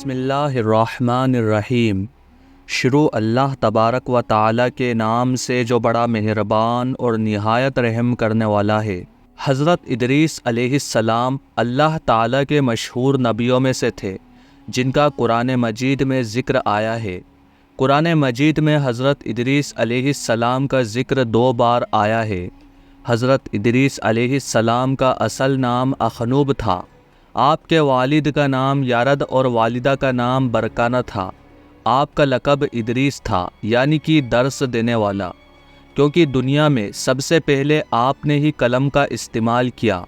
بسم اللہ الرحمن الرحیم۔ شروع اللہ تبارک و تعالیٰ کے نام سے جو بڑا مہربان اور نہایت رحم کرنے والا ہے۔ حضرت ادریس علیہ السلام اللہ تعالیٰ کے مشہور نبیوں میں سے تھے جن کا قرآن مجید میں ذکر آیا ہے۔ قرآن مجید میں حضرت ادریس علیہ السلام کا ذکر 2 بار آیا ہے۔ حضرت ادریس علیہ السلام کا اصل نام اخنوب تھا۔ آپ کے والد کا نام یارد اور والدہ کا نام برکانہ تھا۔ آپ کا لقب ادریس تھا، یعنی کہ درس دینے والا، کیونکہ دنیا میں سب سے پہلے آپ نے ہی قلم کا استعمال کیا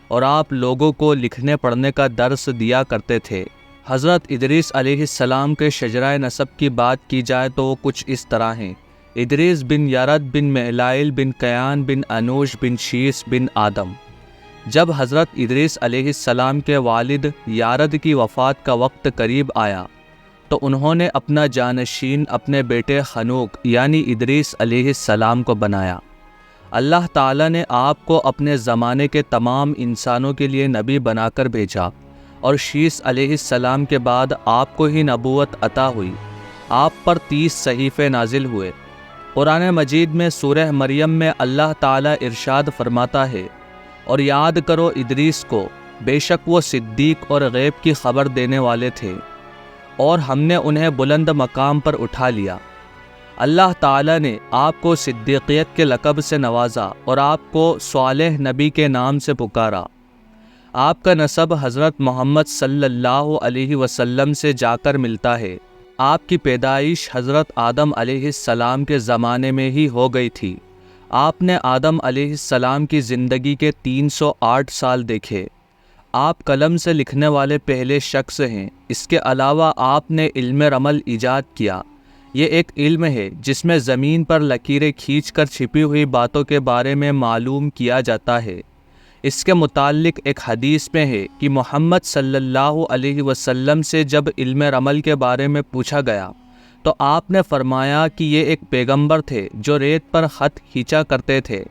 اور آپ لوگوں کو لکھنے پڑھنے کا درس دیا کرتے تھے۔ حضرت ادریس علیہ السلام کے شجرہ نسب کی بات کی جائے تو وہ کچھ اس طرح ہیں: ادریس بن یارد بن میلائل بن کیان بن انوش بن شیس بن آدم۔ جب حضرت ادریس علیہ السلام کے والد یارد کی وفات کا وقت قریب آیا تو انہوں نے اپنا جانشین اپنے بیٹے خنوک یعنی ادریس علیہ السلام کو بنایا۔ اللہ تعالیٰ نے آپ کو اپنے زمانے کے تمام انسانوں کے لیے نبی بنا کر بھیجا اور شیس علیہ السلام کے بعد آپ کو ہی نبوت عطا ہوئی۔ آپ پر 30 صحیفے نازل ہوئے۔ قرآن مجید میں سورہ مریم میں اللہ تعالیٰ ارشاد فرماتا ہے: اور یاد کرو ادریس کو، بے شک وہ صدیق اور غیب کی خبر دینے والے تھے، اور ہم نے انہیں بلند مقام پر اٹھا لیا۔ اللہ تعالیٰ نے آپ کو صدیقیت کے لقب سے نوازا اور آپ کو صالح نبی کے نام سے پکارا۔ آپ کا نسب حضرت محمد صلی اللہ علیہ وسلم سے جا کر ملتا ہے۔ آپ کی پیدائش حضرت آدم علیہ السلام کے زمانے میں ہی ہو گئی تھی۔ آپ نے آدم علیہ السلام کی زندگی کے 308 سال دیکھے۔ آپ قلم سے لکھنے والے پہلے شخص ہیں۔ اس کے علاوہ آپ نے علم رمل ایجاد کیا۔ یہ ایک علم ہے جس میں زمین پر لکیریں کھینچ کر چھپی ہوئی باتوں کے بارے میں معلوم کیا جاتا ہے۔ اس کے متعلق ایک حدیث میں ہے کہ محمد صلی اللہ علیہ وسلم سے جب علم رمل کے بارے میں پوچھا گیا تو آپ نے فرمایا کہ یہ ایک پیغمبر تھے جو ریت پر خط کھینچا کرتے تھے،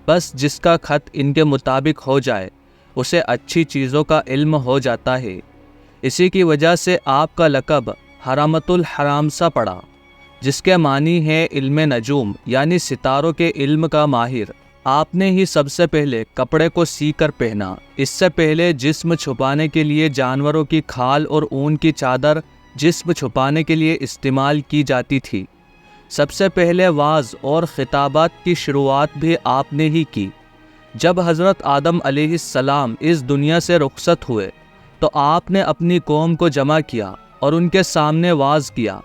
بس جس کا خط ان کے مطابق ہو جائے اسے اچھی چیزوں کا علم ہو جاتا ہے۔ اسی کی وجہ سے آپ کا لقب حرامۃ الحرام سا پڑا، جس کے معنی ہے علم نجوم یعنی ستاروں کے علم کا ماہر۔ آپ نے ہی سب سے پہلے کپڑے کو سی کر پہنا۔ اس سے پہلے جسم چھپانے کے لیے جانوروں کی کھال اور اون کی چادر جسم چھپانے کے لیے استعمال کی جاتی تھی۔ سب سے پہلے وعظ اور خطابات کی شروعات بھی آپ نے ہی کی۔ جب حضرت آدم علیہ السلام اس دنیا سے رخصت ہوئے تو آپ نے اپنی قوم کو جمع کیا اور ان کے سامنے وعظ کیا،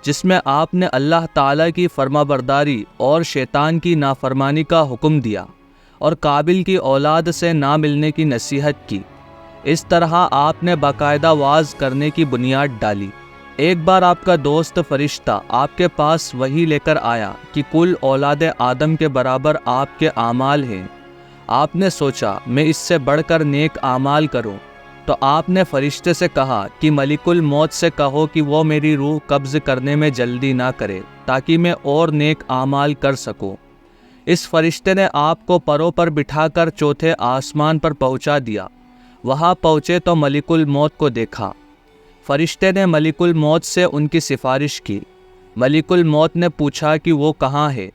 جس میں آپ نے اللہ تعالیٰ کی فرمانبرداری اور شیطان کی نافرمانی کا حکم دیا اور قابل کی اولاد سے نہ ملنے کی نصیحت کی۔ اس طرح آپ نے باقاعدہ وعظ کرنے کی بنیاد ڈالی۔ ایک بار آپ کا دوست فرشتہ آپ کے پاس وحی لے کر آیا کہ کل اولاد آدم کے برابر آپ کے اعمال ہیں۔ آپ نے سوچا میں اس سے بڑھ کر نیک اعمال کروں، تو آپ نے فرشتے سے کہا کہ ملک الموت سے کہو کہ وہ میری روح قبض کرنے میں جلدی نہ کرے تاکہ میں اور نیک اعمال کر سکوں۔ اس فرشتے نے آپ کو پروں پر بٹھا کر چوتھے آسمان پر پہنچا دیا۔ وہاں پہنچے تو ملک الموت کو دیکھا۔ فرشتے نے ملک الموت سے ان کی سفارش کی۔ ملک الموت نے پوچھا کہ وہ کہاں ہے؟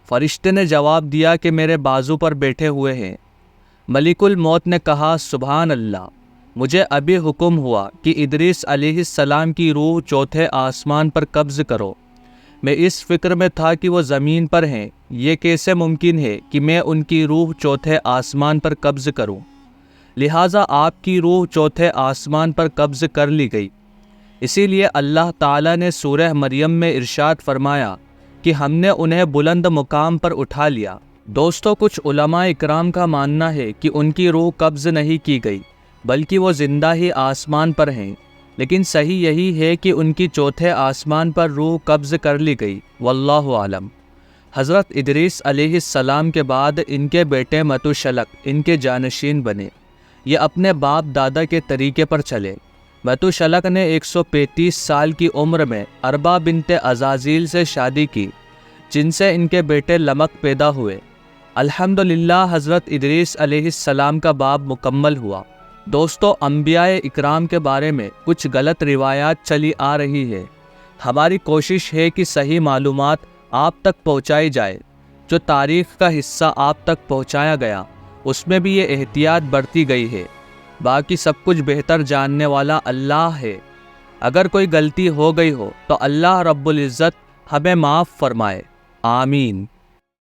فرشتے نے جواب دیا کہ میرے بازو پر بیٹھے ہوئے ہیں۔ ملک الموت نے کہا سبحان اللہ، مجھے ابھی حکم ہوا کہ ادریس علیہ السلام کی روح چوتھے آسمان پر قبض کرو۔ میں اس فکر میں تھا کہ وہ زمین پر ہیں، یہ کیسے ممکن ہے کہ میں ان کی روح چوتھے آسمان پر قبض کروں؟ لہٰذا آپ کی روح چوتھے آسمان پر قبض کر لی گئی۔ اسی لیے اللہ تعالیٰ نے سورہ مریم میں ارشاد فرمایا کہ ہم نے انہیں بلند مقام پر اٹھا لیا۔ دوستو، کچھ علماء اکرام کا ماننا ہے کہ ان کی روح قبض نہیں کی گئی بلکہ وہ زندہ ہی آسمان پر ہیں، لیکن صحیح یہی ہے کہ ان کی چوتھے آسمان پر روح قبض کر لی گئی، واللہ عالم۔ حضرت ادریس علیہ السلام کے بعد ان کے بیٹے متوشلق ان کے جانشین بنے۔ یہ اپنے باپ دادا کے طریقے پر چلے۔ متوشلق نے 135 سال کی عمر میں اربا بنت عزازیل سے شادی کی، جن سے ان کے بیٹے لمک پیدا ہوئے۔ الحمدللہ حضرت ادریس علیہ السلام کا باب مکمل ہوا۔ دوستو، انبیاء اکرام کے بارے میں کچھ غلط روایات چلی آ رہی ہے۔ ہماری کوشش ہے کہ صحیح معلومات آپ تک پہنچائی جائے۔ جو تاریخ کا حصہ آپ تک پہنچایا گیا اس میں بھی یہ احتیاط برتی گئی ہے۔ باقی سب کچھ بہتر جاننے والا اللہ ہے۔ اگر کوئی غلطی ہو گئی ہو تو اللہ رب العزت ہمیں معاف فرمائے، آمین۔